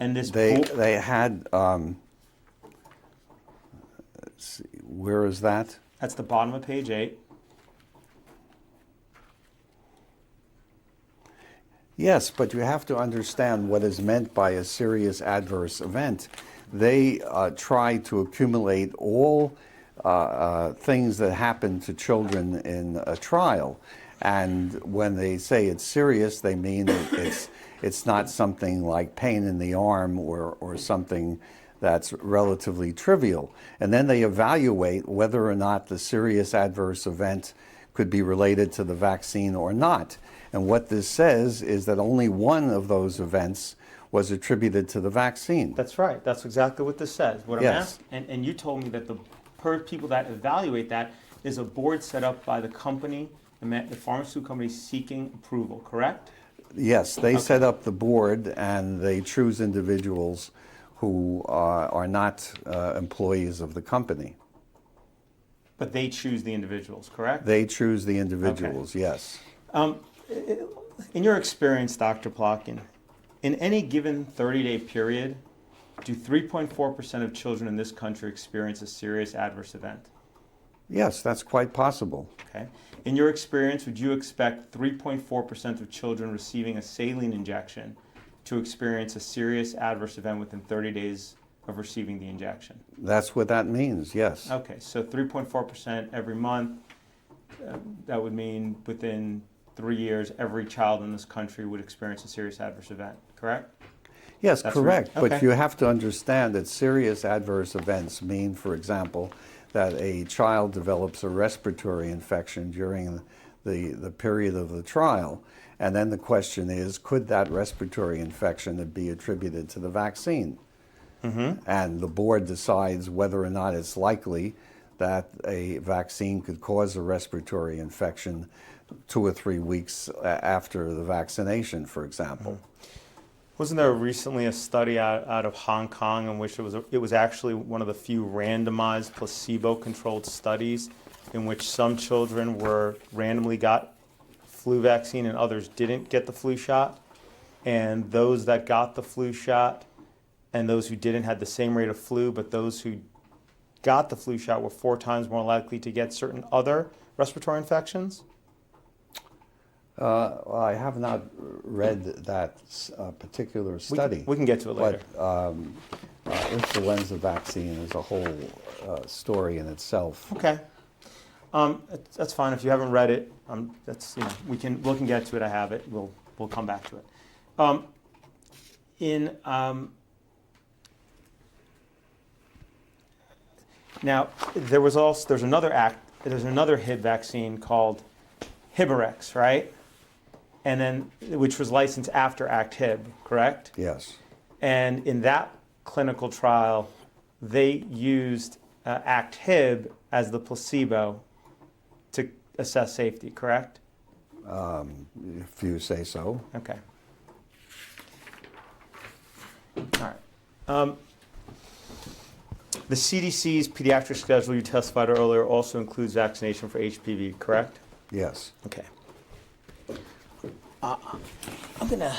And this They had, let's see, where is that? that's the bottom of page 8. Yes, but you have to understand what is meant by a serious adverse event. They try to accumulate all things that happen to children in a trial. And when they say it's serious, they mean it's not something like pain in the arm or something that's relatively trivial. And then they evaluate whether or not the serious adverse event could be related to the vaccine or not. And what this says is that only one of those events was attributed to the vaccine. That's right. That's exactly what this says. What I'm Yes. asking, and you told me that the people that evaluate that is a board set up by the company, the pharmaceutical company seeking approval, correct? Yes, they Okay. set up the board and they choose individuals who are not employees of the company. But they choose the individuals, correct? They choose the individuals, yes. In your experience, Dr. Plotkin, in any given 30-day period, do 3.4% of children in this country experience a serious adverse event? Yes, that's quite possible. Okay. In your experience, would you expect 3.4% of children receiving a saline injection to experience a serious adverse event within 30 days of receiving the injection? That's what that means, yes. Okay, so 3.4% every month, that would mean within 3 years, every child in this country would experience a serious adverse event, correct? Yes, That's correct. right. Okay. But you have to understand that serious adverse events mean, for example, that a child develops a respiratory infection during the period of the trial. And then the question is, could that respiratory infection be attributed to the vaccine? Mm-hmm. And the board decides whether or not it's likely that a vaccine could cause a respiratory infection 2 or 3 weeks after the vaccination, for example. Wasn't there recently a study out of Hong Kong in which it was actually one of the few randomized placebo-controlled studies in which some children were randomly got flu vaccine and others didn't get the flu shot, and those that got the flu shot and those who didn't had the same rate of flu, but those who got the flu shot were 4 times more likely to get certain other respiratory infections? Well, I have not read that particular study. We can get to it later. But influenza vaccine is a whole story in itself. Okay. That's fine. If you haven't read it, that's, you know, we can get to it. I have it. We'll come back to it. Now there's another Hib vaccine called Hibarex, right? And then which was licensed after Act Hib, correct? Yes. And in that clinical trial, they used Act Hib as the placebo to assess safety, correct? If you say so. Okay. All right. The CDC's pediatric schedule you testified earlier also includes vaccination for HPV, correct? Yes. Okay. I'm gonna.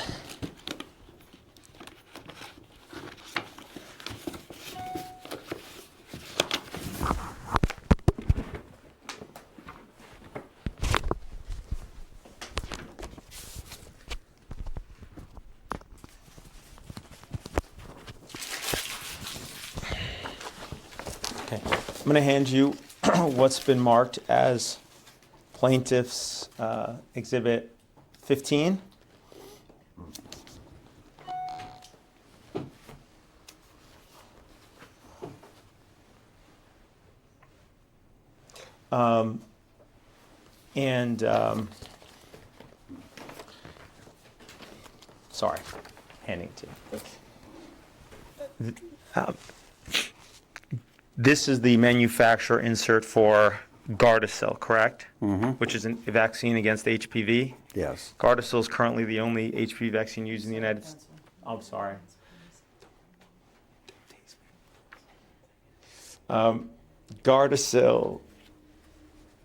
Okay. I'm gonna hand you what's been marked as plaintiff's exhibit 15. Sorry, handing it to you. This is the manufacturer insert for Gardasil, correct? Mm-hmm. Which is a vaccine against HPV. Yes. Gardasil is currently the only HPV vaccine used in the United States. I'm sorry. Gardasil,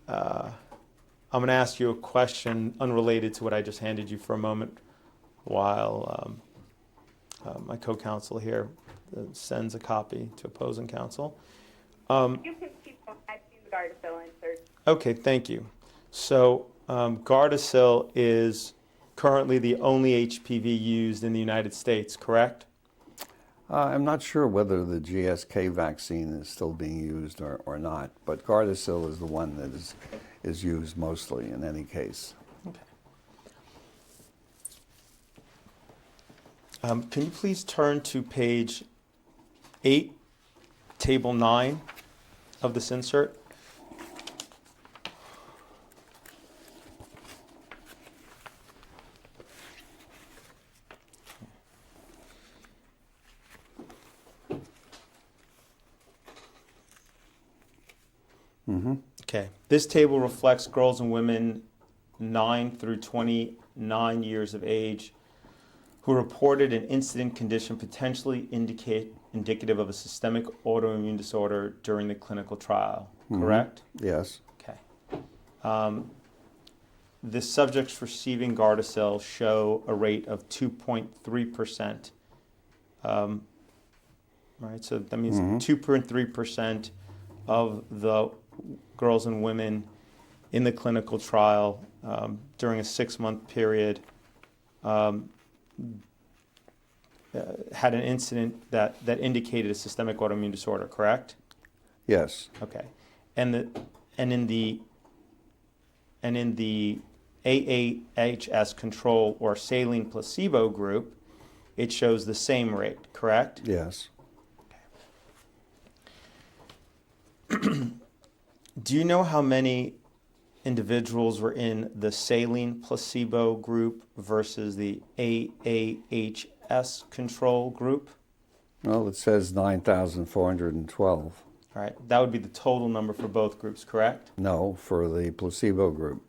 I'm going to ask you a question unrelated to what I just handed you for a moment while my co-counsel here sends a copy to opposing counsel. You can keep going. I've seen the Gardasil insert. Okay, thank you. So Gardasil is currently the only HPV used in the United States, correct? I'm not sure whether the GSK vaccine is still being used or not, but Gardasil is the one that is used mostly in any case. Okay. Can you please turn to page 8, table 9 of this insert? Okay. This table reflects girls and women 9 through 29 years of age who reported an incident condition potentially indicative of a systemic autoimmune disorder during the clinical trial, correct? Yes. Okay. The subjects receiving Gardasil show a rate of 2.3%. Right, so that means 2.3% of the girls and women in the clinical trial during a 6-month period had an incident that indicated a systemic autoimmune disorder, correct? Yes. Okay. And in the AAHS control or saline placebo group, it shows the same rate, correct? Yes. Do you know how many individuals were in the saline placebo group versus the AAHS control group? Well, it says 9,412. All right, that would be the total number for both groups, correct? No, for the placebo group.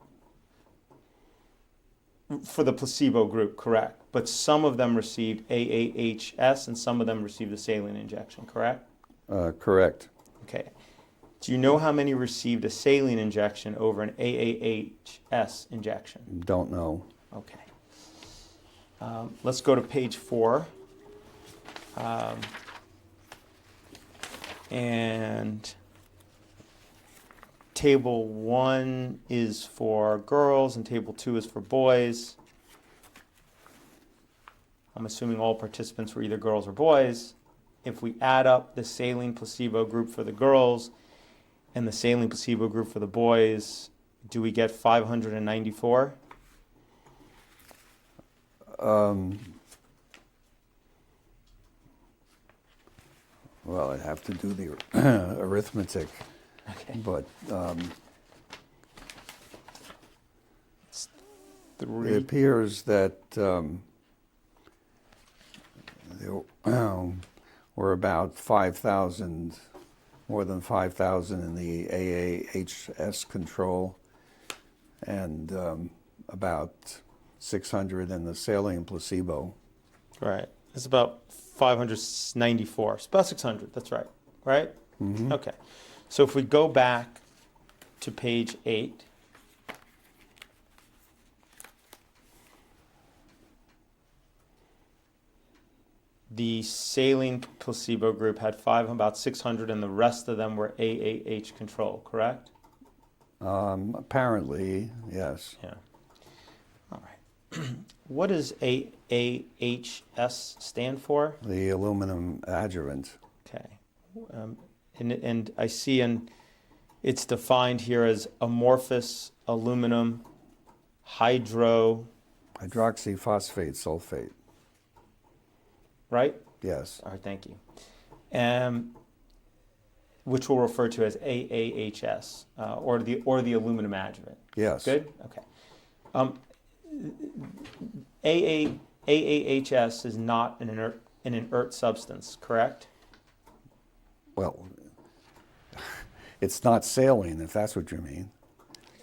For the placebo group, correct. But some of them received AAHS and some of them received the saline injection, correct? Correct. Okay. Do you know how many received a saline injection over an AAHS injection? Don't know. Okay. Let's go to page 4. And table 1 is for girls and table 2 is for boys. I'm assuming all participants were either girls or boys. If we add up the saline placebo group for the girls and the saline placebo group for the boys, do we get 594? Well, I'd have to do the arithmetic, Okay. but It's it 3. appears that there were about 5,000, more than 5,000 in the AAHS control, and about 600 in the saline placebo. Right. It's about 594. It's about 600. That's right. Right? Mm-hmm. Okay. So if we go back to page 8, the saline placebo group had about 600, and the rest of them were AAH control, correct? Apparently, yes. Yeah. All right. What does AAHS stand for? The aluminum adjuvant. Okay. And I see it's defined here as amorphous aluminum Hydroxyphosphate sulfate. right? Yes. All right, thank you. Which we'll refer to as AAHS, or the aluminum adjuvant. Yes. Good? Okay. AAHS is not an inert substance, correct? Well, it's not saline, if that's what you mean.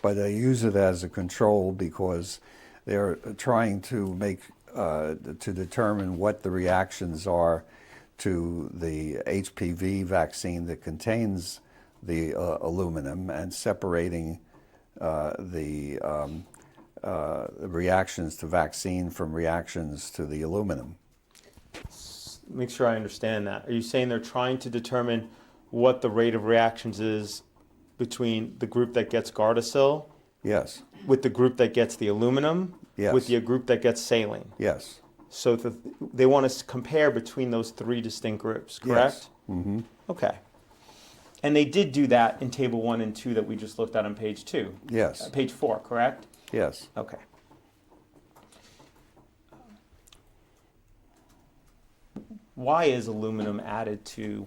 But they use it as a control because they're trying to to determine what the reactions are to the HPV vaccine that contains the aluminum, and separating the reactions to vaccine from reactions to the aluminum. Make sure I understand that. Are you saying they're trying to determine what the rate of reactions is between the group that gets Gardasil Yes, with the group that gets the aluminum Yes. with the group that gets saline? yes, So they want to compare between those three distinct groups, correct? yes. Mm-hmm. Okay. And they did do that in table 1 and 2 that we just looked at on page 2. Yes, Page 4, correct? yes. Okay. Why is aluminum added to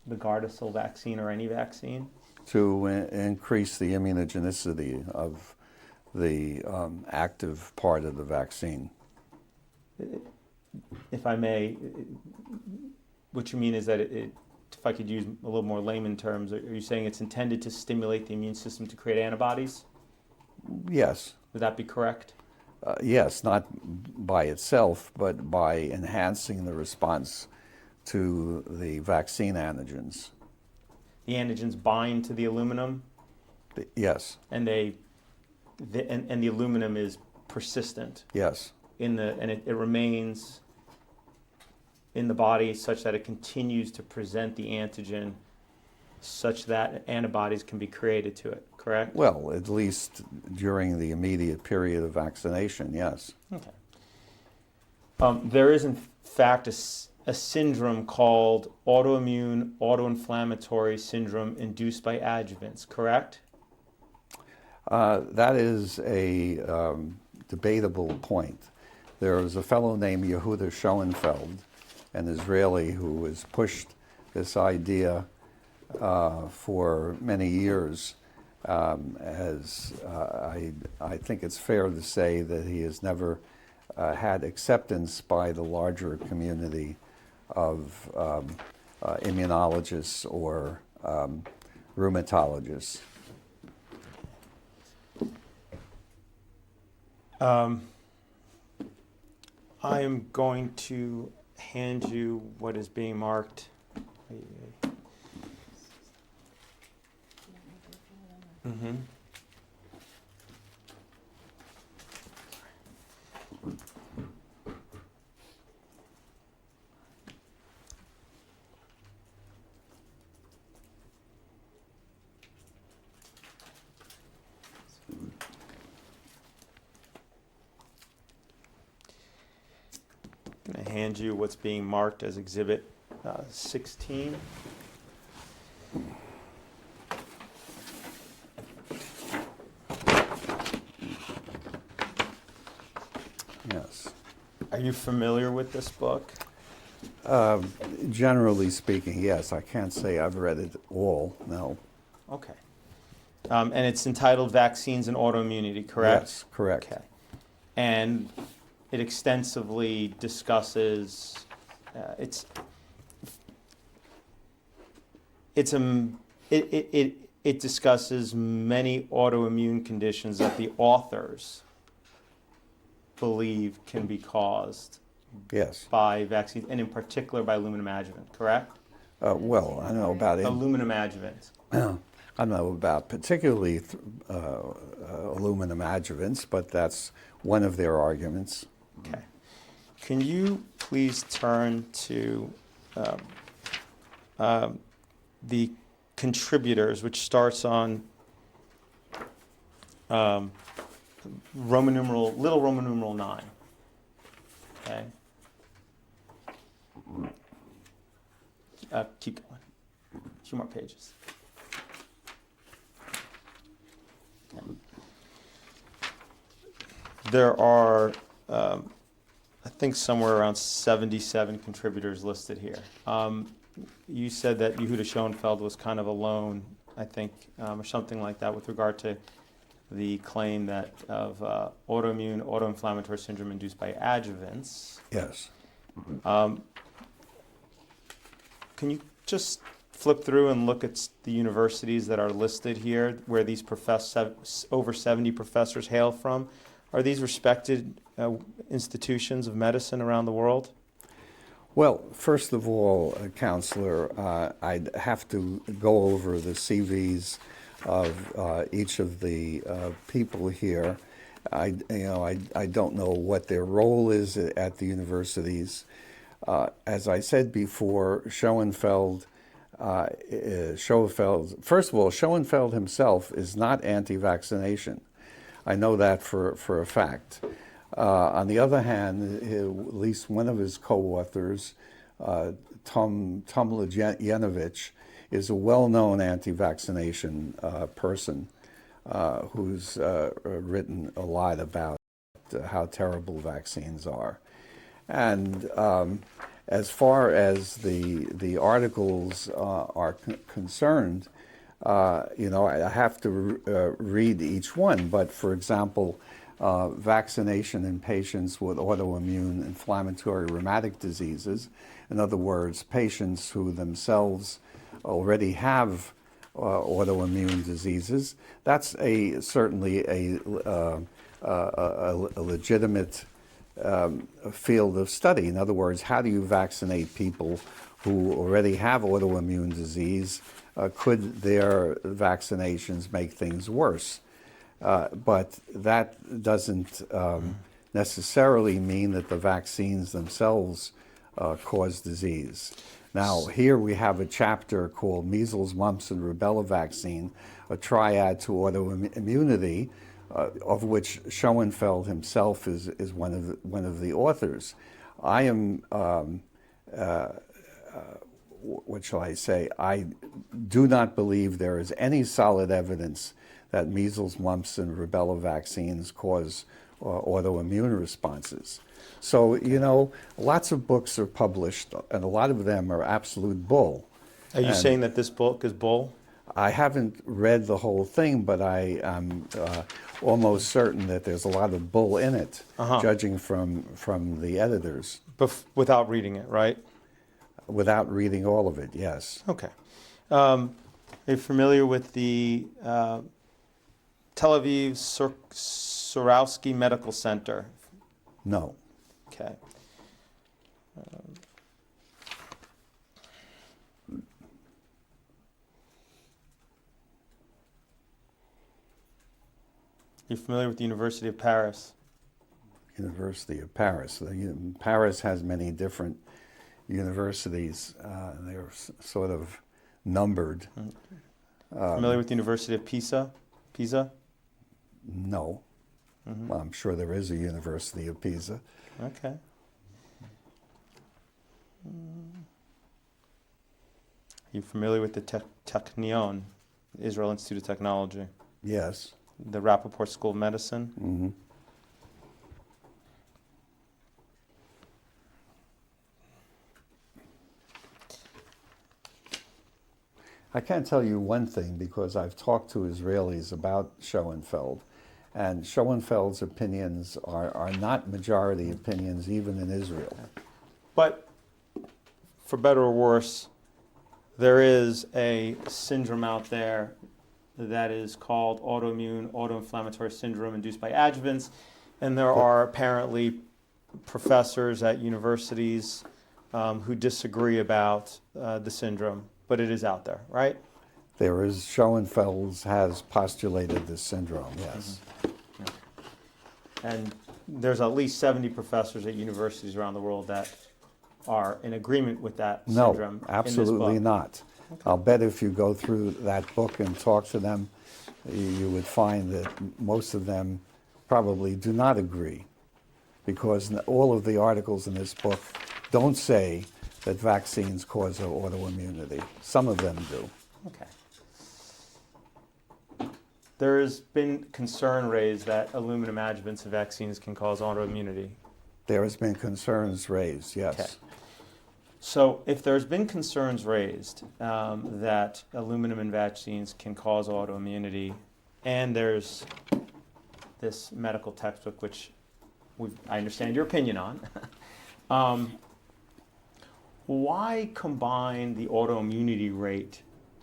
the Gardasil vaccine or any vaccine? To increase the immunogenicity of the active part of the vaccine. If I may, what you mean is that if I could use a little more layman terms, are you saying it's intended to stimulate the immune system to create antibodies? Yes, Would that be correct? yes, not by itself, but by enhancing the response to the vaccine antigens. The antigens bind to the aluminum, Yes, and and the aluminum is persistent yes, and it remains in the body such that it continues to present the antigen such that antibodies can be created to it, correct? well, at least during the immediate period of vaccination, yes. Okay. There is, in fact, a syndrome called autoimmune autoinflammatory syndrome induced by adjuvants, correct? That is a debatable point. There was a fellow named Yehuda Schoenfeld, an Israeli, who has pushed this idea for many years. I think it's fair to say that he has never had acceptance by the larger community of immunologists or rheumatologists. I am going to hand you what is being marked. Mm-hmm. I'm going to hand you what's being marked as Exhibit 16. Yes. Are you familiar with this book? Generally speaking, yes. I can't say I've read it all, no. Okay. And it's entitled Vaccines and Autoimmunity, correct? Yes, correct. Okay. And it extensively discusses, it discusses many autoimmune conditions that the authors believe can be caused Yes. by vaccines, and in particular by aluminum adjuvant, correct? Well, I don't know about it. Aluminum adjuvant. I don't know about particularly aluminum adjuvants, but that's one of their arguments. Okay. Can you please turn to the contributors, which starts on little Roman numeral 9. Okay. Keep going. 2 more pages. Okay. There are, I think, somewhere around 77 contributors listed here. You said that Yehuda Schoenfeld was kind of alone, I think, or something like that, with regard to the claim that of autoimmune autoinflammatory syndrome induced by adjuvants. Yes. Can you just flip through and look at the universities that are listed here, where these over 70 professors hail from? Are these respected institutions of medicine around the world? Well, first of all, Counselor, I'd have to go over the CVs of each of the people here. I don't know what their role is at the universities. As I said before, first of all, Schoenfeld himself is not anti-vaccination. I know that for a fact. On the other hand, at least one of his co-authors, Tom Tomljanovich, is a well-known anti-vaccination person who's written a lot about how terrible vaccines are. And as far as the articles are concerned, I have to read each one. But for example, vaccination in patients with autoimmune inflammatory rheumatic diseases, in other words, patients who themselves already have autoimmune diseases, that's certainly a legitimate field of study. In other words, how do you vaccinate people who already have autoimmune disease? Could their vaccinations make things worse? But that doesn't necessarily mean that the vaccines themselves cause disease. Now, here we have a chapter called Measles, Mumps, and Rubella Vaccine, a triad to autoimmunity, of which Schoenfeld himself is one of the authors. I am, what shall I say, I do not believe there is any solid evidence that measles, mumps, and rubella vaccines cause autoimmune responses. So, lots of books are published, and a lot of them are absolute bull. Are you saying that this book is bull? I haven't read the whole thing, but I am almost certain that there's a lot of bull in it, judging from the editors. Without reading it, right? Without reading all of it, yes. Okay. Are you familiar with the Tel Aviv Sourowski Medical Center? No. Okay. You're familiar with the University of Paris? University of Paris. Paris has many different universities. They're sort of numbered. Familiar with the University of Pisa? Pisa? No. Well, I'm sure there is a University of Pisa. Okay. You familiar with the Technion, Israel Institute of Technology? Yes. The Rappaport School of Medicine? Mm-hmm. I can tell you one thing, because I've talked to Israelis about Schoenfeld, and Schoenfeld's opinions are not majority opinions even in Israel. But for better or worse, there is a syndrome out there that is called autoinflammatory syndrome induced by adjuvants, and there are apparently professors at universities who disagree about the syndrome, but it is out there, right? There is, Schoenfeld has postulated this syndrome, yes. And there's at least 70 professors at universities around the world that are in agreement with that syndrome. No, absolutely not. Okay. I'll bet if you go through that book and talk to them, you would find that most of them probably do not agree, because all of the articles in this book don't say that vaccines cause autoimmunity. Some of them do. Okay. There has been concern raised that aluminum adjuvants in vaccines can cause autoimmunity. There has been concerns raised, yes. Okay. So if there's been concerns raised that aluminum in vaccines can cause autoimmunity, and there's this medical textbook, which I understand your opinion on, why combine the autoimmunity rate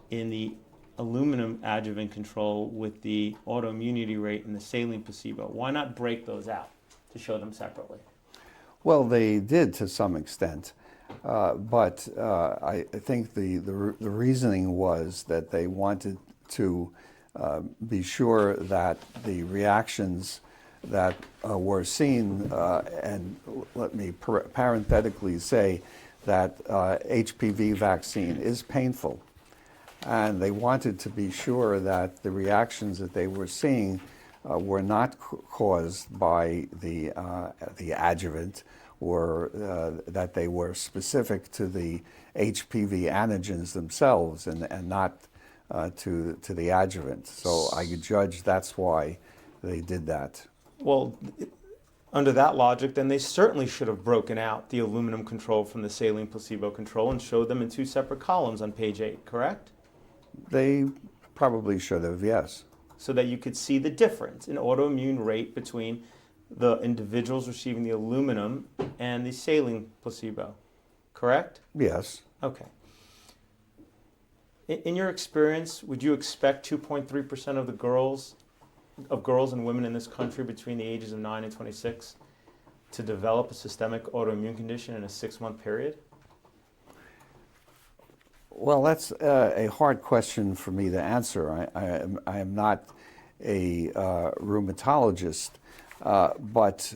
in the aluminum adjuvant control with the autoimmunity rate in the saline placebo? Why not break those out to show them separately? Well, they did to some extent, but I think the reasoning was that they wanted to be sure that the reactions that were seen, and let me parenthetically say that HPV vaccine is painful. And they wanted to be sure that the reactions that they were seeing were not caused by the adjuvant, or that they were specific to the HPV antigens themselves and not to the adjuvant. So I judge that's why they did that. Well, under that logic, then they certainly should have broken out the aluminum control from the saline placebo control and showed them in two separate columns on page 8, correct? They probably should have, yes. So that you could see the difference in autoimmune rate between the individuals receiving the aluminum and the saline placebo, correct? Yes. Okay. In your experience, would you expect 2.3% of the girls and women in this country between the ages of 9 and 26 to develop a systemic autoimmune condition in a 6-month period? Well, that's a hard question for me to answer. I am not a rheumatologist, but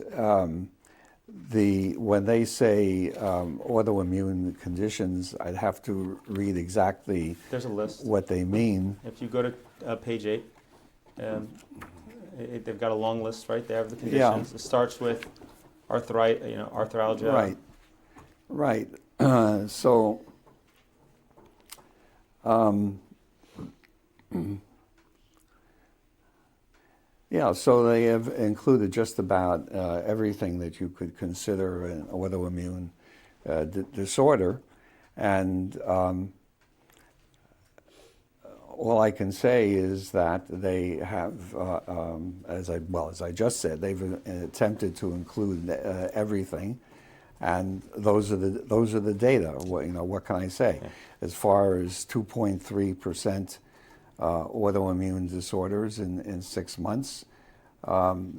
when they say autoimmune conditions, I'd have to read exactly There's a list. what they mean. If you go to page 8, they've got a long list right there of the conditions. Yeah. It starts with arthralgia. Right. So. Yeah, so they have included just about everything that you could consider an autoimmune disorder, and all I can say is that they have, as I just said, they've attempted to include everything, and those are the data. What can I say? Yeah. As far as 2.3% autoimmune disorders in 6 months.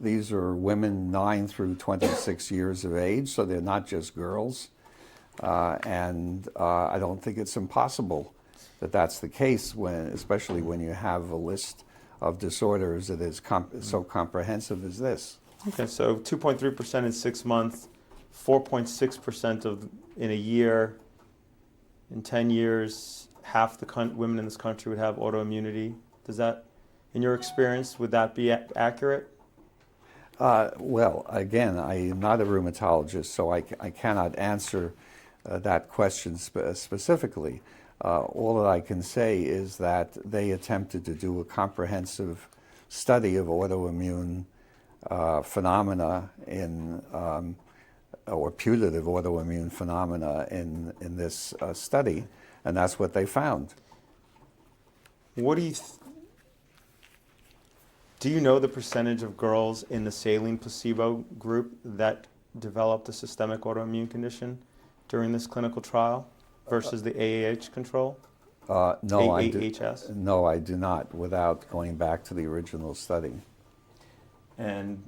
These are women 9 through 26 years of age, so they're not just girls. And I don't think it's impossible that that's the case, especially when you have a list of disorders that is so comprehensive as this. Okay, so 2.3% in 6 months, 4.6% in a year. In 10 years, half the women in this country would have autoimmunity. Does that, in your experience, would that be accurate? Well, again, I am not a rheumatologist, so I cannot answer that question specifically. All that I can say is that they attempted to do a comprehensive study of autoimmune phenomena or putative autoimmune phenomena in this study, and that's what they found. What do you know the percentage of girls in the saline placebo group that developed a systemic autoimmune condition during this clinical trial versus the AAH control? No, AAHS? No, I do not, without going back to the original study. And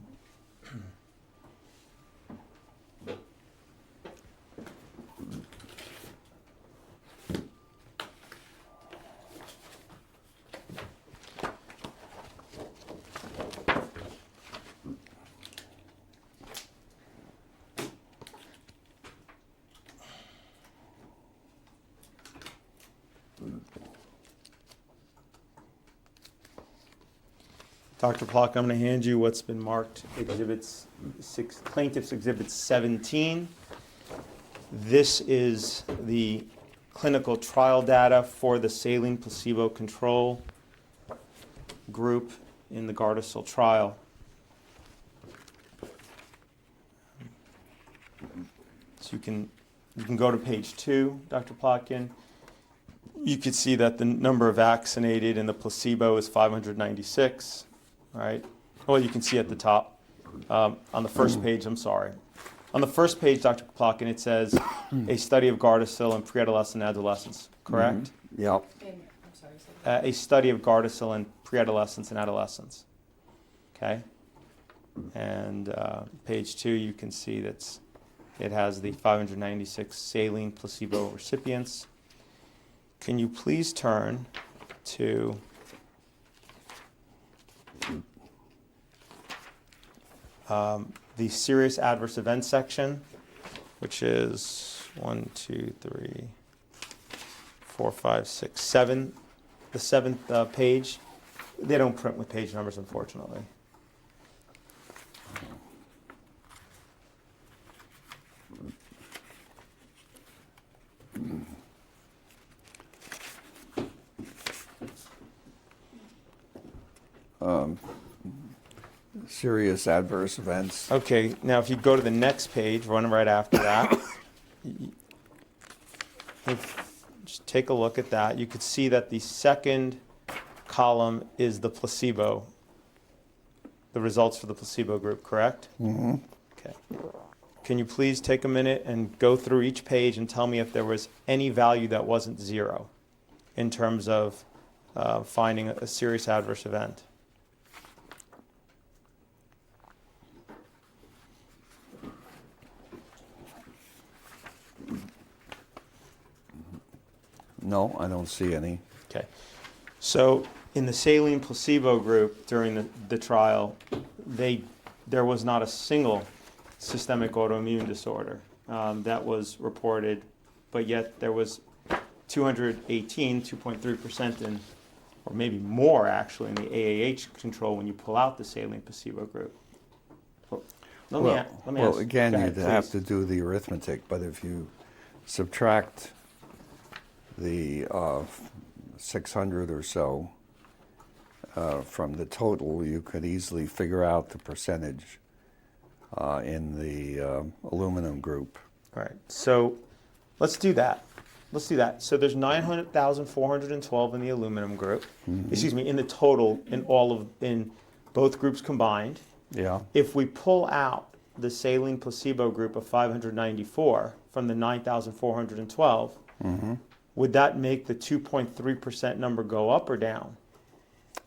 Dr. Plotkin, I'm going to hand you what's been marked Plaintiff's Exhibit 17. This is the clinical trial data for the saline placebo control group in the Gardasil trial. So you can go to page 2, Dr. Plotkin. You can see that the number of vaccinated in the placebo is 596. All right. Well, you can see at the top on the first page. I'm sorry. On the first page, Dr. Plotkin, it says a study of Gardasil in pre-adolescent adolescents. Correct? Mm-hmm. Yep. I'm sorry. A study of Gardasil in pre-adolescents and adolescents. Okay. And page 2, you can see it has the 596 saline placebo recipients. Can you please turn to the serious adverse event section, which is 1, 2, 3, 4, 5, 6, 7, the 7th page. They don't print with page numbers, unfortunately. Serious adverse events. Okay, now if you go to the next page, run right after that, just take a look at that. You could see that the second column is the placebo, the results for the placebo group, correct? Mm-hmm. Okay. Can you please take a minute and go through each page and tell me if there was any value that wasn't 0 in terms of finding a serious adverse event? No, I don't see any. Okay. So in the saline placebo group during the trial, there was not a single systemic autoimmune disorder that was reported, but yet there was 218, 2.3% in, or maybe more actually, in the AAH control when you pull out the saline placebo group. Let me ask. Again, Go ahead, you'd have please. to do the arithmetic, but if you subtract the 600 or so from the total, you could easily figure out the percentage in the aluminum group. All right, so let's do that. Let's do that. So there's 900,412 in the aluminum group. Excuse me, in the total, in both groups combined. Yeah. If we pull out the saline placebo group of 594 from the 9,412, would that make the 2.3% number go up or down?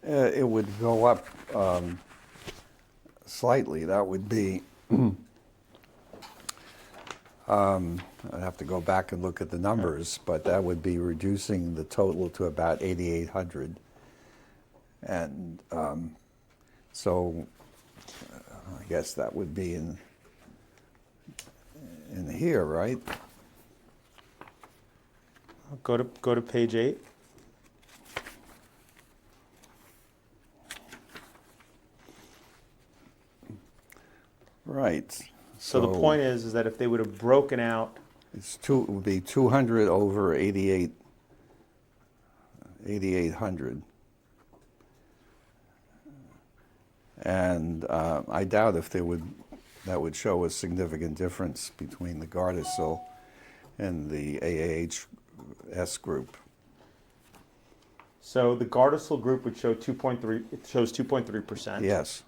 It would go up slightly. That would be, I'd have to go back and look at the numbers, but that would be reducing the total to about 8,800. And so I guess that would be in here, right? Go to page 8. Right. So the point is that if they would have broken out, It would be 200 over 8,800. And I doubt if that would show a significant difference between the Gardasil and the AAHS group. so the Gardasil group would show 2.3. It shows 2.3%. Yes.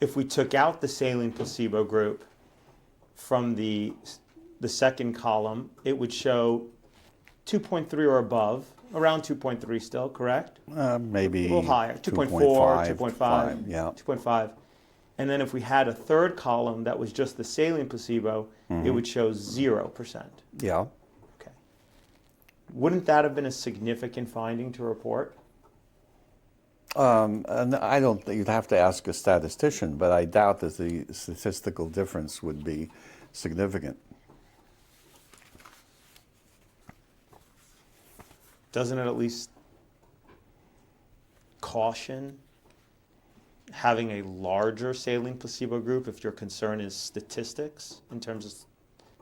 If we took out the saline placebo group from the second column, it would show 2.3 or above, around 2.3 still, correct? Maybe A little higher, 2.4, 2.5, yeah. 2.5. And then if we had a third column that was just the saline placebo, it would show 0%. Yeah. Okay. Wouldn't that have been a significant finding to report? And I don't think you'd have to ask a statistician, but I doubt that the statistical difference would be significant. Doesn't it at least caution having a larger saline placebo group if your concern is statistics in terms of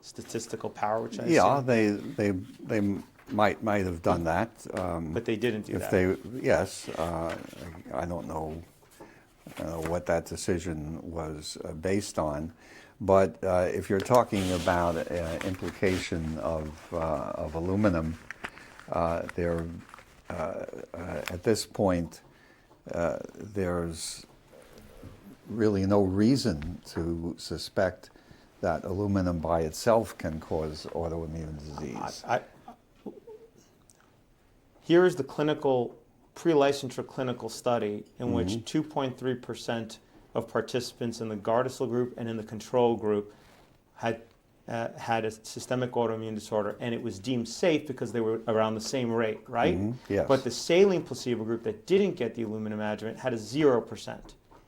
statistical power, which I Yeah, assume? they might have done that. But they didn't do If that. yes, I don't know what that decision was based on, but if you're talking about implication of aluminum, there at this point there's really no reason to suspect that aluminum by itself can cause autoimmune disease. Here is the pre-licensure clinical study in which 2.3% of participants in the Gardasil group and in the control group had a systemic autoimmune disorder, and it was deemed safe because they were around the same rate, right? Yes. But the saline placebo group that didn't get the aluminum adjuvant had a 0%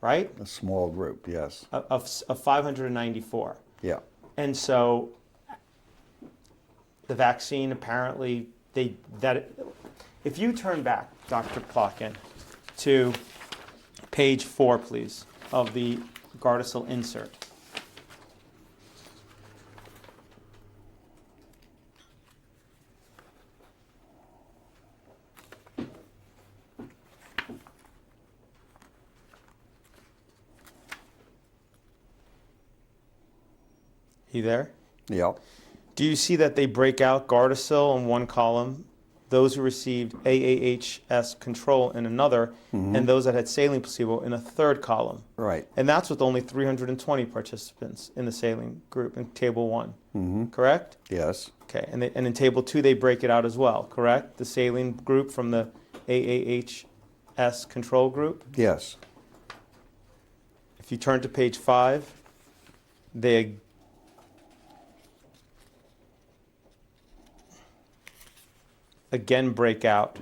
right? A small group, yes. Of 594. Yeah. And so the vaccine apparently, if you turn back, Dr. Plotkin, to page 4, please, of the Gardasil insert. You there? Yeah. Do you see that they break out Gardasil in one column, those who received AAHS control in another, and those that had saline placebo in a third column? Right. And that's with only 320 participants in the saline group in table 1, correct? Yes. Okay, and in table 2 they break it out as well, correct? The saline group from the AAHS control group? Yes. If you turn to page 5, they again break out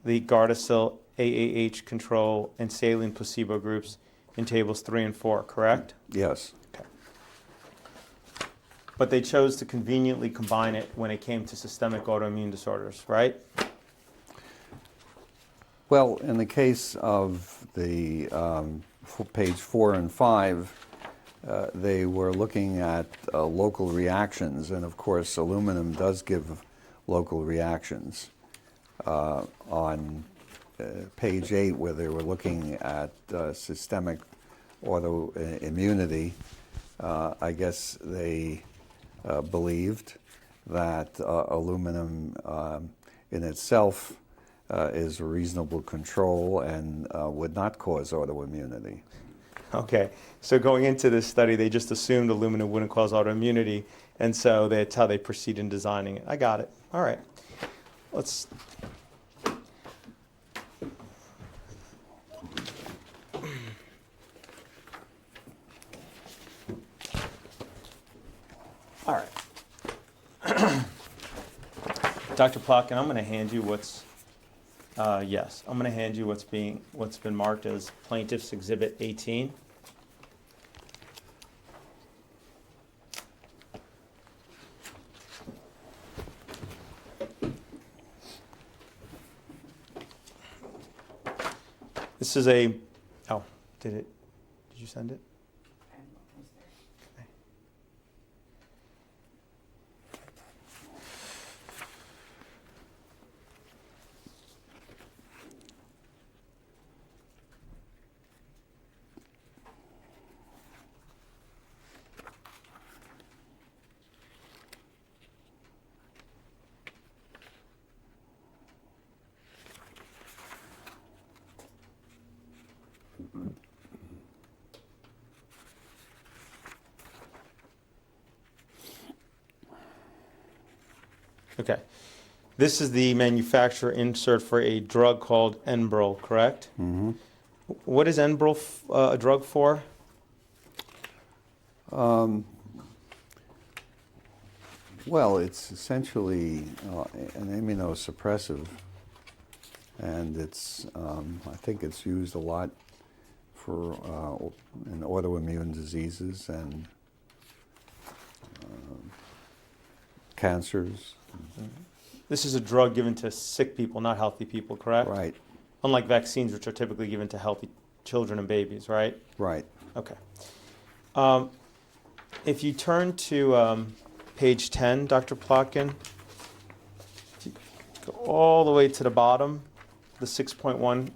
the Gardasil, AAH control, and saline placebo groups in tables 3 and 4, correct? Yes. Okay. But they chose to conveniently combine it when it came to systemic autoimmune disorders, right? Well, in the case of the page 4 and 5, they were looking at local reactions, and of course aluminum does give local reactions. On page 8, where they were looking at systemic autoimmunity, I guess they believed that aluminum in itself is a reasonable control and would not cause autoimmunity. Okay, so going into this study, they just assumed aluminum wouldn't cause autoimmunity, and so that's how they proceed in designing it. I got it. All right. Let's... All right. Dr. Plotkin, I'm going to hand you what's... yes, I'm going to hand you what's been marked as Plaintiff's Exhibit 18. This is a, oh, did you send it? Okay. Okay. This is the manufacturer insert for a drug called Enbrel, correct? Mm-hmm. What is Enbrel a drug for? Well, it's essentially an immunosuppressive, and it's I think it's used a lot for in autoimmune diseases and cancers. This is a drug given to sick people, not healthy people, correct? Right. Unlike vaccines, which are typically given to healthy children and babies, right? Right. Okay. If you turn to page 10, Dr. Plotkin, go all the way to the bottom, the 6.1,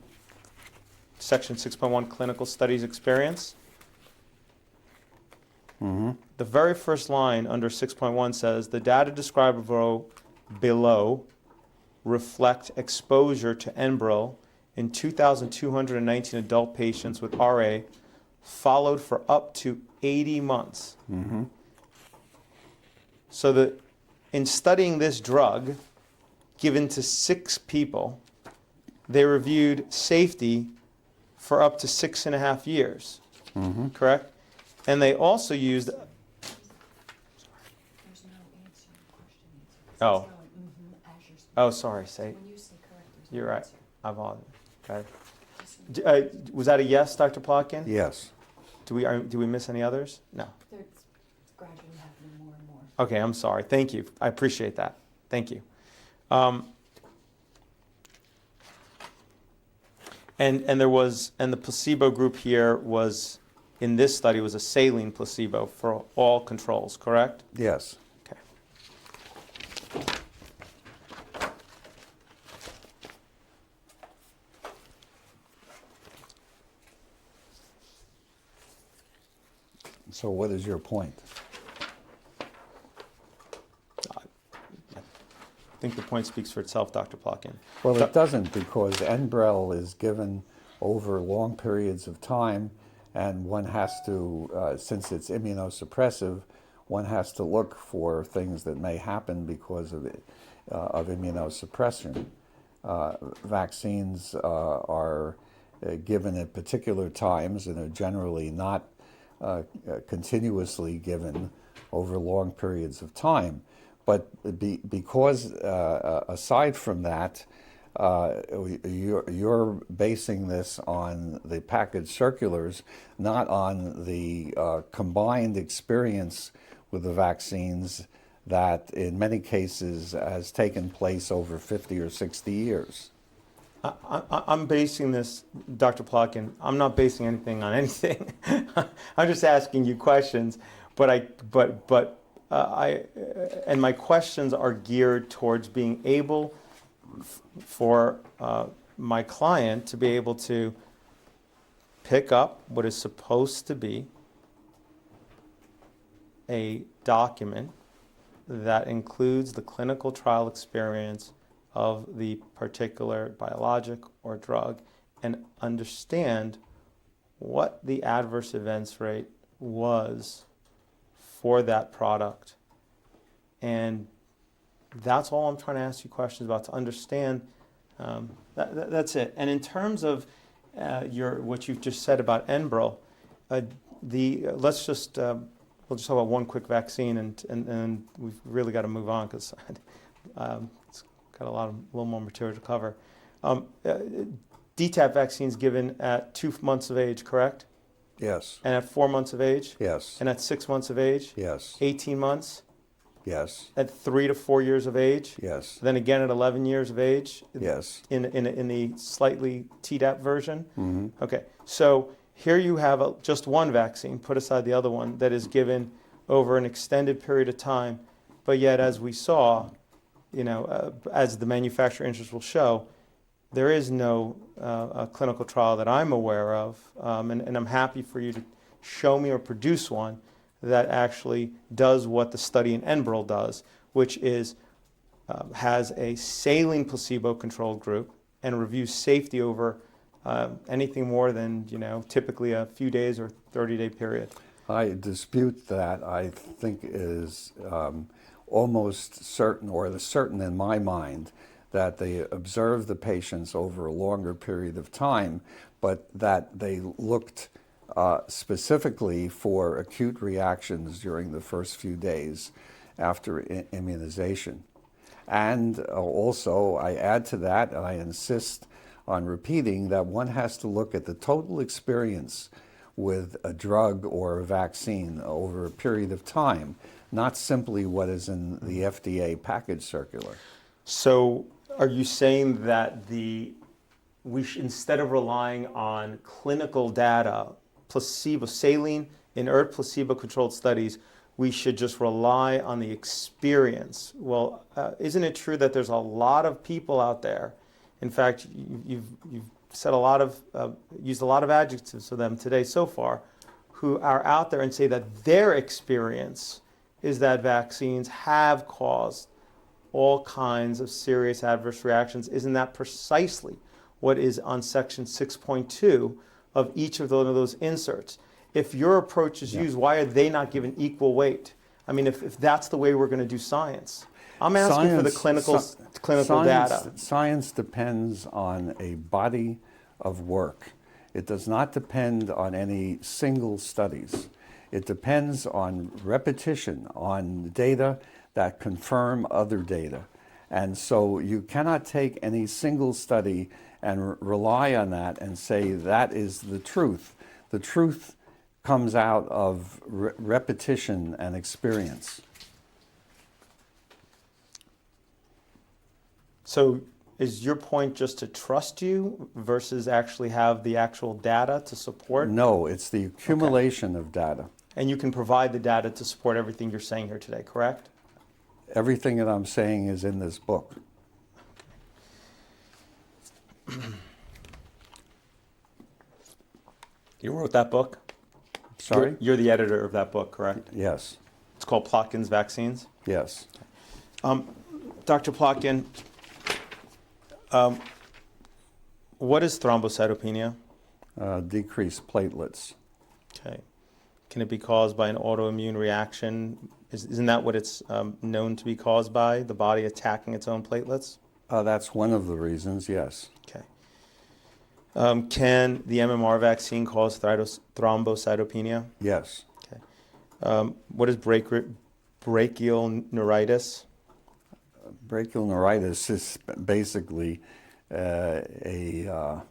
section 6.1, clinical studies experience. Mm-hmm. The very first line under 6.1 says, the data described below reflect exposure to Enbrel in 2,219 adult patients with RA followed for up to 80 months. Mm-hmm. So in studying this drug given to 6 people, they reviewed safety for up to 6.5 years, Mm-hmm. correct? And they also used... There's no answer to the question. Oh. As you're speaking. Oh, sorry, say... When you say correct, there's no You're right. answer. I apologize. Okay. Just Was that a yes, Dr. Plotkin? Yes. Do we miss any others? No. It's gradually happening more and more. Okay, I'm sorry. Thank you. I appreciate that. Thank you. And the placebo group here was, in this study, was a saline placebo for all controls, correct? Yes. Okay. So what is your point? I think the point speaks for itself, Dr. Plotkin. Well, it doesn't, because Enbrel is given over long periods of time, and one has to, since it's immunosuppressive, one has to look for things that may happen because of immunosuppression. Vaccines are given at particular times and are generally not continuously given over long periods of time. But because aside from that, you're basing this on the package circulars, not on the combined experience with the vaccines that in many cases has taken place over 50 or 60 years. I'm basing this, Dr. Plotkin, I'm not basing anything on anything. I'm just asking you questions, and my questions are geared towards being able for my client to be able to pick up what is supposed to be a document that includes the clinical trial experience of the particular biologic or drug and understand what the adverse events rate was for that product. And that's all I'm trying to ask you questions about, to understand. That's it. And in terms of what you've just said about Enbrel, we'll just talk about one quick vaccine, and we've really got to move on because it's got a little more material to cover. DTaP vaccines given at 2 months of age, correct? Yes. And at 4 months of age? Yes. And at 6 months of age? Yes. 18 months? Yes. At 3 to 4 years of age? Yes. Then again at 11 years of age? Yes. In the slightly Tdap version? Mm-hmm. Okay, so here you have just one vaccine, put aside the other one, that is given over an extended period of time, but yet as we saw, as the manufacturer interest will show, there is no clinical trial that I'm aware of, and I'm happy for you to show me or produce one that actually does what the study in Enbrel does, which is has a saline placebo-controlled group and reviews safety over anything more than typically a few days or 30-day period. I dispute that. I think it is almost certain, or certain in my mind, that they observed the patients over a longer period of time, but that they looked specifically for acute reactions during the first few days after immunization. And also, I add to that, and I insist on repeating, that one has to look at the total experience with a drug or a vaccine over a period of time, not simply what is in the FDA package circular. So are you saying that instead of relying on clinical data, saline, inert placebo-controlled studies, we should just rely on the experience? Well, isn't it true that there's a lot of people out there? In fact, you've said used a lot of adjectives for them today so far, who are out there and say that their experience is that vaccines have caused all kinds of serious adverse reactions. Isn't that precisely what is on section 6.2 of each of those inserts? If your approach is used, why are they not given equal weight? I mean, if that's the way we're going to do science. I'm asking for the clinical data. Science depends on a body of work. It does not depend on any single studies. It depends on repetition, on data that confirm other data. And so you cannot take any single study and rely on that and say that is the truth. The truth comes out of repetition and experience. So is your point just to trust you versus actually have the actual data to support? No, it's the accumulation of data. And you can provide the data to support everything you're saying here today, correct? Everything that I'm saying is in this book. You wrote that book? Sorry? You're the editor of that book, correct? Yes, It's called Plotkin's Vaccines. yes. Dr. Plotkin, what is thrombocytopenia? Decreased platelets. Okay. Can it be caused by an autoimmune reaction? Isn't that what it's known to be caused by, the body attacking its own platelets? That's one of the reasons, yes. Okay. Can the MMR vaccine cause thrombocytopenia? Yes. Okay. What is brachial neuritis? Brachial neuritis is basically a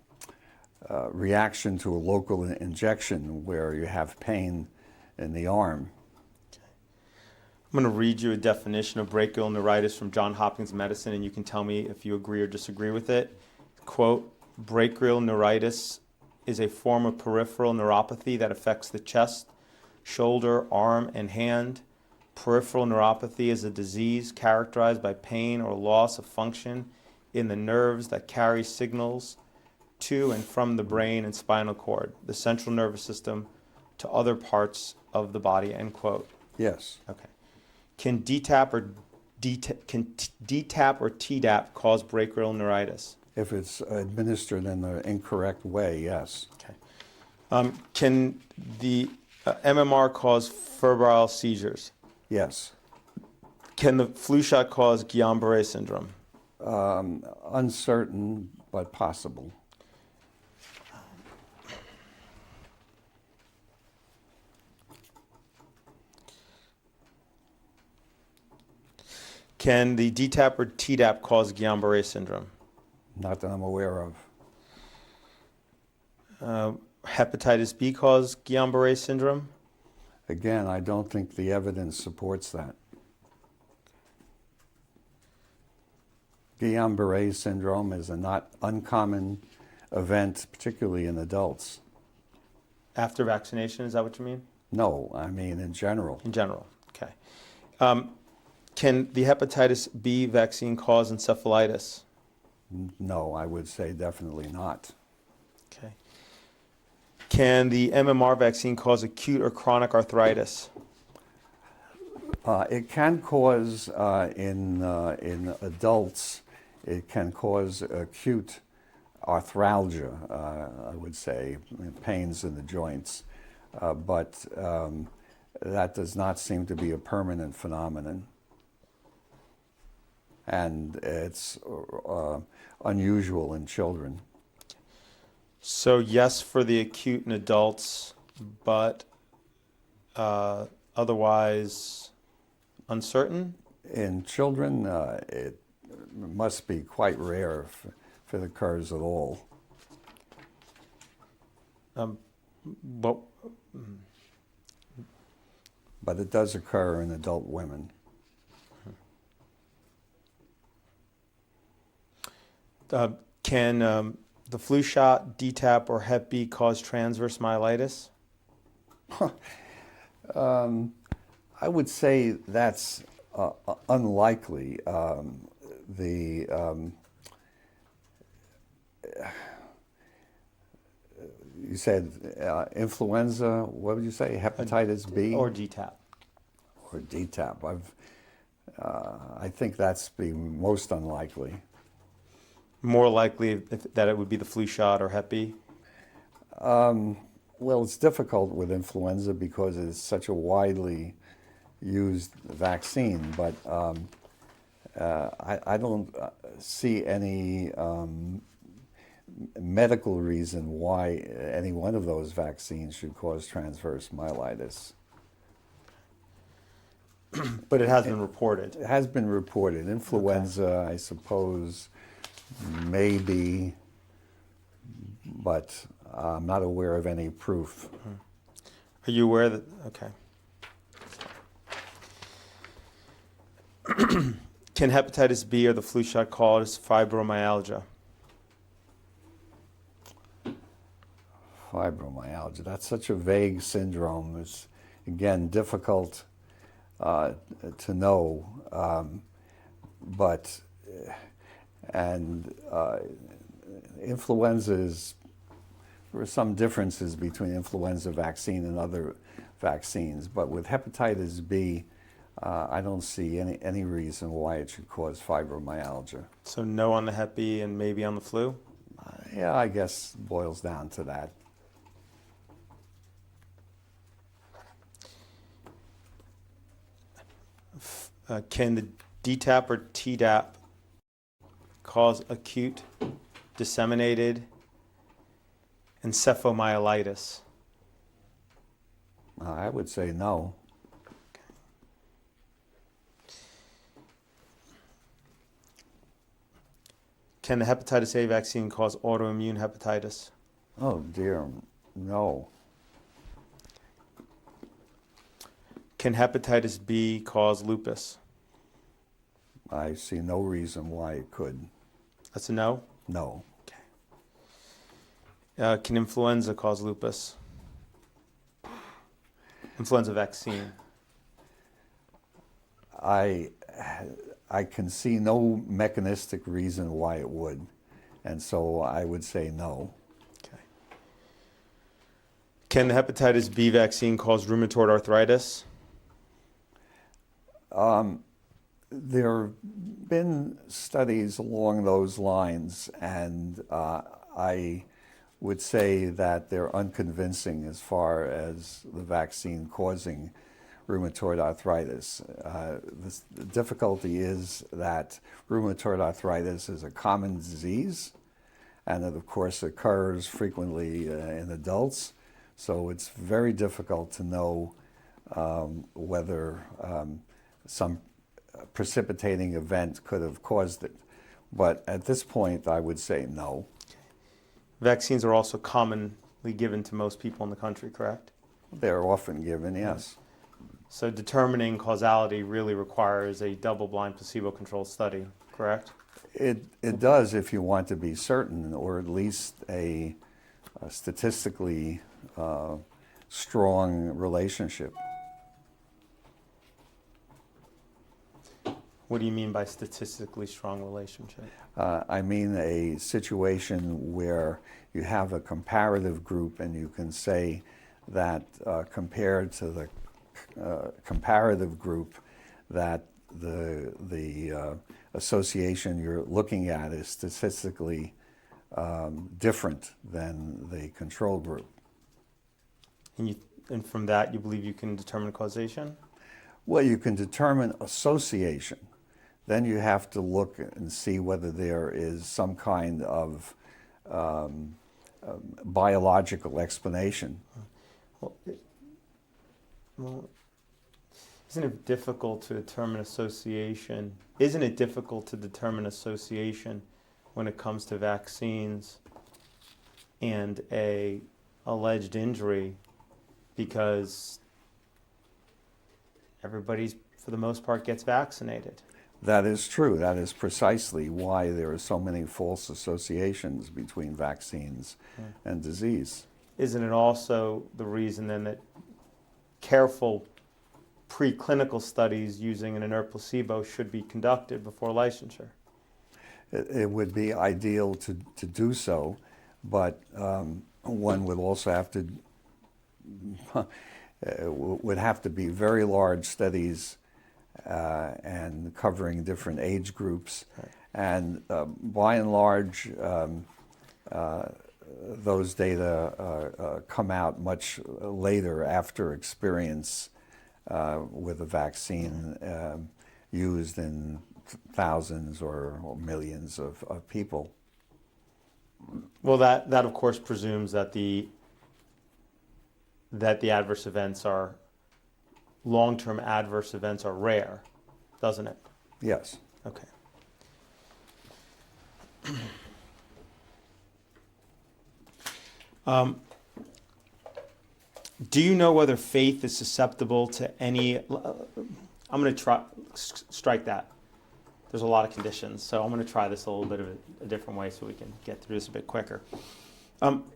reaction to a local injection where you have pain in the arm. I'm going to read you a definition of brachial neuritis from Johns Hopkins Medicine, and you can tell me if you agree or disagree with it. Quote, brachial neuritis is a form of peripheral neuropathy that affects the chest, shoulder, arm, and hand. Peripheral neuropathy is a disease characterized by pain or loss of function in the nerves that carry signals to and from the brain and spinal cord, the central nervous system, to other parts of the body, end quote. Yes. Okay. Can DTaP or Tdap cause brachial neuritis? If it's administered in the incorrect way, yes. Okay. Can the MMR cause febrile seizures? Yes. Can the flu shot cause Guillain-Barré syndrome? Uncertain, but possible. Can the DTaP or Tdap cause Guillain-Barré syndrome? Not that I'm aware of. Hepatitis B cause Guillain-Barré syndrome? Again, I don't think the evidence supports that. Guillain-Barré syndrome is a not uncommon event, particularly in adults. After vaccination, is that what you mean? No, I mean in general. In general, okay. Can the hepatitis B vaccine cause encephalitis? No, I would say definitely not. Okay. Can the MMR vaccine cause acute or chronic arthritis? It can cause, in adults, it can cause acute arthralgia, I would say, pains in the joints. But that does not seem to be a permanent phenomenon. And it's unusual in children. So yes for the acute in adults, but otherwise uncertain? In children, it must be quite rare if it occurs at all. But But it does occur in adult women. Can the flu shot, DTaP, or Hep B cause transverse myelitis? I would say that's unlikely. You said influenza, what would you say, hepatitis B? Or DTaP. Or DTaP. I think that's the most unlikely. More likely that it would be the flu shot or Hep B? Well, it's difficult with influenza because it's such a widely used vaccine, but I don't see any medical reason why any one of those vaccines should cause transverse myelitis. But it has been reported. It has been reported. Influenza, I suppose, maybe, but I'm not aware of any proof. Are you aware that, okay. Can hepatitis B or the flu shot cause fibromyalgia? Fibromyalgia, that's such a vague syndrome. It's, again, difficult to know, but, and influenza is, there are some differences between influenza vaccine and other vaccines, but with hepatitis B, I don't see any reason why it should cause fibromyalgia. So no on the hep B and maybe on the flu? Yeah, I guess boils down to that. Can the DTaP or Tdap cause acute disseminated encephalomyelitis? I would say no. Can the hepatitis A vaccine cause autoimmune hepatitis? Oh dear, no. Can hepatitis B cause lupus? I see no reason why it could. That's a no? No. Can influenza cause lupus? Influenza vaccine. I can see no mechanistic reason why it would, and so I would say no. Okay. Can the hepatitis B vaccine cause rheumatoid arthritis? There have been studies along those lines, and I would say that they're unconvincing as far as the vaccine causing rheumatoid arthritis. The difficulty is that rheumatoid arthritis is a common disease, and it of course occurs frequently in adults, so it's very difficult to know whether some precipitating event could have caused it. But at this point, I would say no. Vaccines are also commonly given to most people in the country, correct? They're often given, yes. So determining causality really requires a double-blind placebo-controlled study, correct? It does if you want to be certain, or at least a statistically strong relationship. What do you mean by statistically strong relationship? I mean a situation where you have a comparative group and you can say that compared to the comparative group that the association you're looking at is statistically different than the control group. And from that, you believe you can determine causation? Well, you can determine association. Then you have to look and see whether there is some kind of biological explanation. Well, isn't it difficult to determine association? Isn't it difficult to determine association when it comes to vaccines and a alleged injury, because everybody's, for the most part, gets vaccinated? That is true. That is precisely why there are so many false associations between vaccines and disease. Isn't it also the reason then that careful preclinical studies using an inert placebo should be conducted before licensure? It would be ideal to do so, but one would also have to would have to be very large studies and covering different age groups. Right. And by and large, those data come out much later after experience with a vaccine used in thousands or millions of people. Well, that of course presumes that the adverse events are long-term adverse events are rare, doesn't it? Yes. Okay. Do you know whether faith is susceptible to any? I'm going to strike that. There's a lot of conditions, so I'm going to try this a little bit of a different way so we can get through this a bit quicker.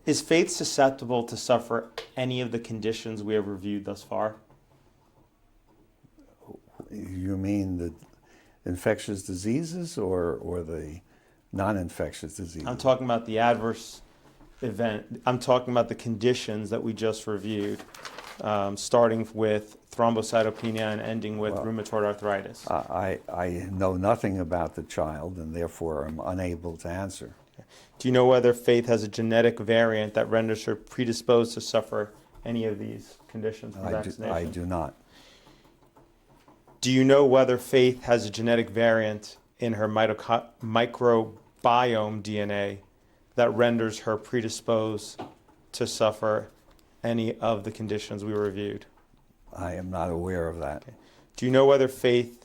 Is faith susceptible to suffer any of the conditions we have reviewed thus far? You mean the infectious diseases or the non-infectious diseases? I'm talking about the adverse event. I'm talking about the conditions that we just reviewed, starting with thrombocytopenia and ending with rheumatoid arthritis. I know nothing about the child, and therefore I'm unable to answer. Do you know whether Faith has a genetic variant that renders her predisposed to suffer any of these conditions from vaccination? I do not. Do you know whether Faith has a genetic variant in her microbiome DNA that renders her predisposed to suffer any of the conditions we reviewed? I am not aware of that. Okay. Do you know whether Faith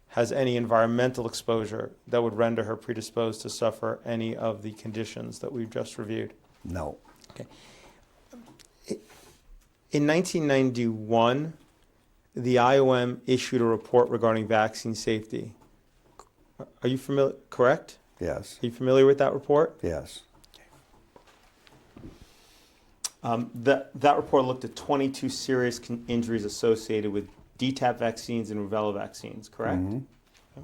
has any environmental exposure that would render her predisposed to suffer any of the conditions that we've just reviewed? No. Okay. In 1991, the IOM issued a report regarding vaccine safety. Are you familiar? Correct? Yes. Are you familiar with that report? Yes. That report looked at 22 serious injuries associated with DTaP vaccines and rubella vaccines, correct? Mm-hmm.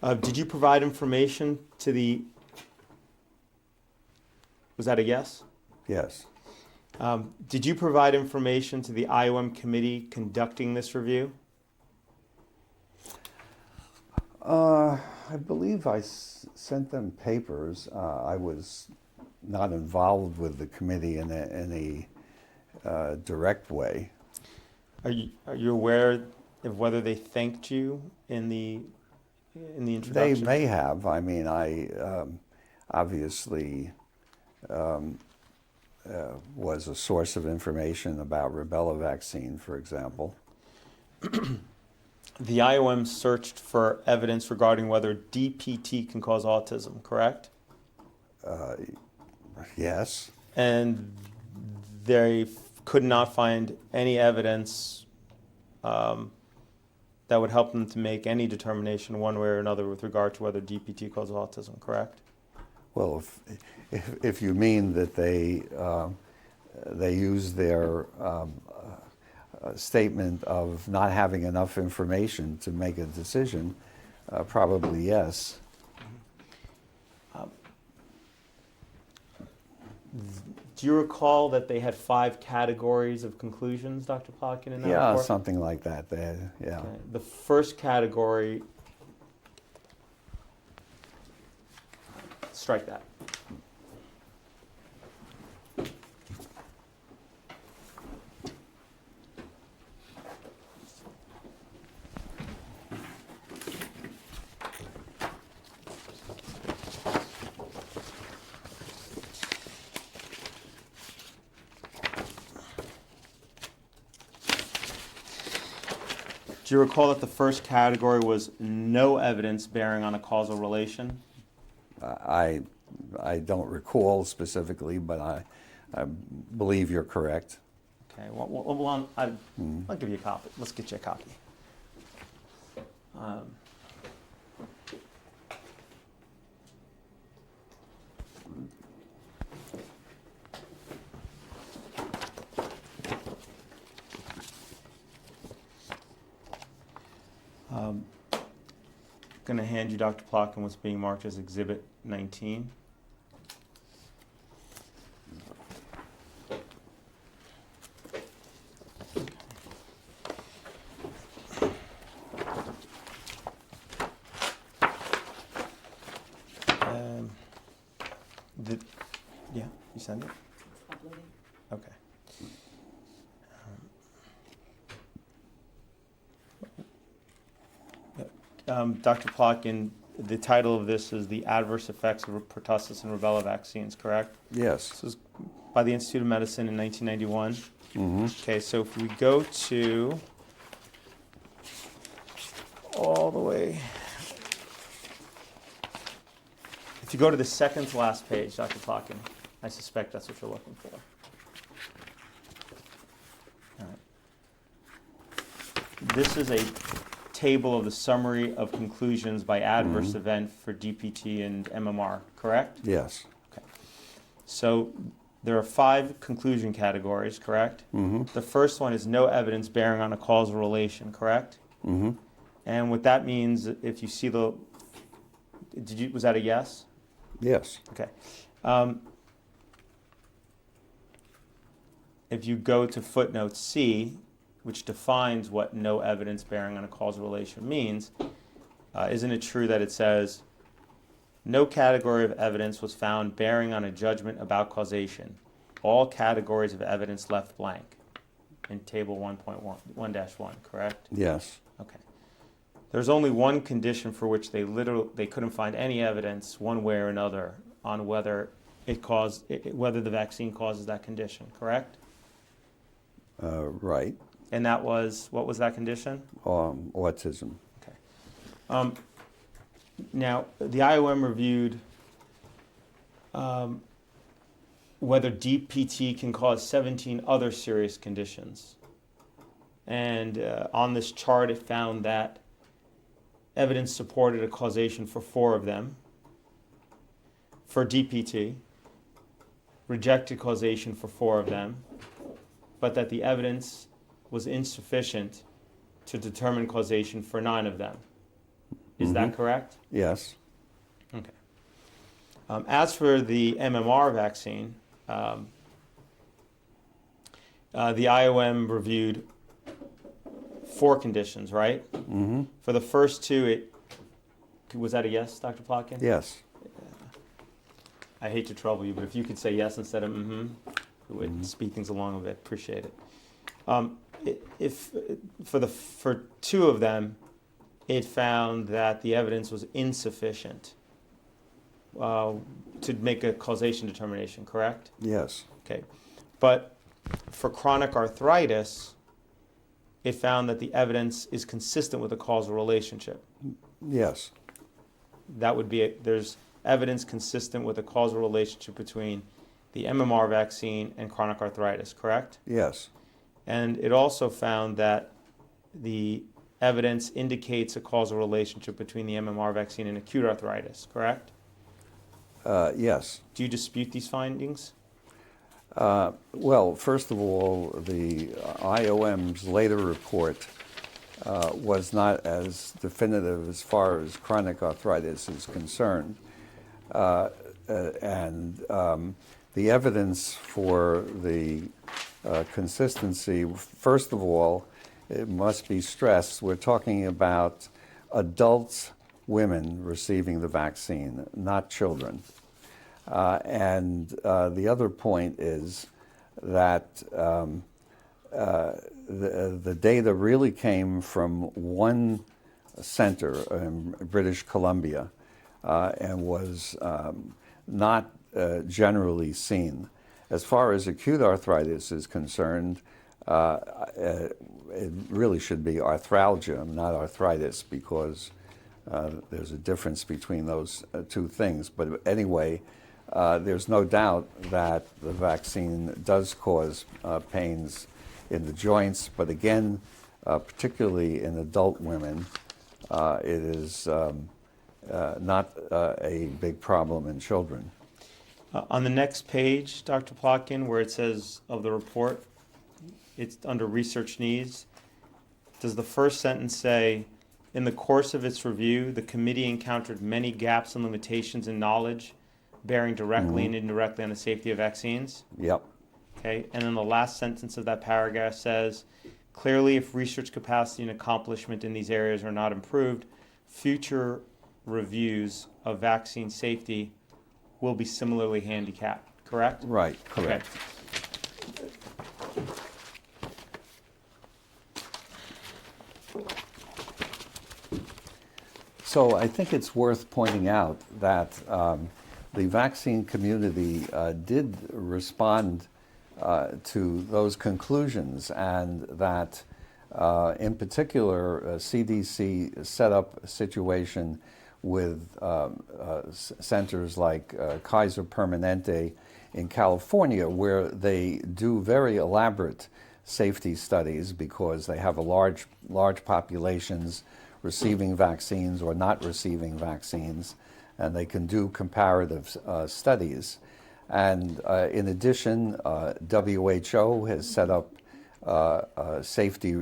Okay. Did you provide information to the... Was that a yes? Yes. Did you provide information to the IOM committee conducting this review? I believe I sent them papers. I was not involved with the committee in any direct way. Are you aware of whether they thanked you in the introduction? They may have. I mean, I obviously was a source of information about rubella vaccine, for example. The IOM searched for evidence regarding whether DPT can cause autism, correct? Yes. And they could not find any evidence that would help them to make any determination one way or another with regard to whether DPT causes autism, correct? Well, if you mean that they use their statement of not having enough information to make a decision, probably yes. Do you recall that they had 5 categories of conclusions, Dr. Plotkin, in that Yeah, report? something like that. Yeah. Okay. The first category, strike that. Do you recall that the first category was no evidence bearing on a causal relation? I don't recall specifically, but I believe you're correct. Okay, I'll give you a copy. Let's get you a copy. Going to hand you, Dr. Plotkin, what's being marked as Exhibit 19. Yeah, you send it? Uploading. Okay. Dr. Plotkin, the title of this is The Adverse Effects of Pertussis and Rubella Vaccines, correct? Yes. This was by the Institute of Medicine in 1991. Mm-hmm. Okay, so if we go to all the way. If you go to the second to last page, Dr. Plotkin, I suspect that's what you're looking for. All right. This is a table of the summary of conclusions by adverse event for DPT and MMR, correct? Yes. Okay. So there are 5 conclusion categories, correct? The first one is no evidence bearing on a causal relation, correct? And what that means, if you see the, was that a yes? Yes. Okay. If you go to footnote C, which defines what no evidence bearing on a causal relation means, isn't it true that it says, no category of evidence was found bearing on a judgment about causation. All categories of evidence left blank in table 1.1-1, correct? Yes. Okay. There's only one condition for which they couldn't find any evidence one way or another on whether whether the vaccine causes that condition, correct? Right. And that was, what was that condition? Autism. Okay. Now, the IOM reviewed whether DPT can cause 17 other serious conditions. And on this chart, it found that evidence supported a causation for 4 of them. For DPT, rejected causation for 4 of them, but that the evidence was insufficient to determine causation for 9 of them. Is that correct? Yes. Okay. As for the MMR vaccine, the IOM reviewed 4 conditions, right? For the first 2, was that a yes, Dr. Plotkin? Yes. I hate to trouble you, but if you could say yes instead of it would speed things along a bit. Appreciate it. If for 2 of them, it found that the evidence was insufficient to make a causation determination, correct? Yes. Okay. But for chronic arthritis, it found that the evidence is consistent with a causal relationship. Yes. That would be there's evidence consistent with a causal relationship between the MMR vaccine and chronic arthritis, correct? Yes. And it also found that the evidence indicates a causal relationship between the MMR vaccine and acute arthritis, correct? Yes. Do you dispute these findings? Well, first of all, the IOM's later report was not as definitive as far as chronic arthritis is concerned. And the evidence for the consistency, first of all, it must be stressed, we're talking about adult women receiving the vaccine, not children. And the other point is that the data really came from one center in British Columbia and was not generally seen. As far as acute arthritis is concerned, it really should be arthralgia, not arthritis, because there's a difference between those 2 things. But anyway, there's no doubt that the vaccine does cause pains in the joints, but again, particularly in adult women, it is not a big problem in children. On the next page, Dr. Plotkin, where it says of the report, it's under research needs. Does the first sentence say, in the course of its review, the committee encountered many gaps and limitations in knowledge bearing directly and indirectly on the safety of vaccines? Yep. Okay, and then the last sentence of that paragraph says, clearly if research capacity and accomplishment in these areas are not improved, future reviews of vaccine safety will be similarly handicapped, correct? Right, correct. Okay. So I think it's worth pointing out that the vaccine community did respond to those conclusions, and that In particular, CDC set up a situation with centers like Kaiser Permanente in California, where they do very elaborate safety studies because they have a large populations receiving vaccines or not receiving vaccines, and they can do comparative studies. And in addition, WHO has set up safety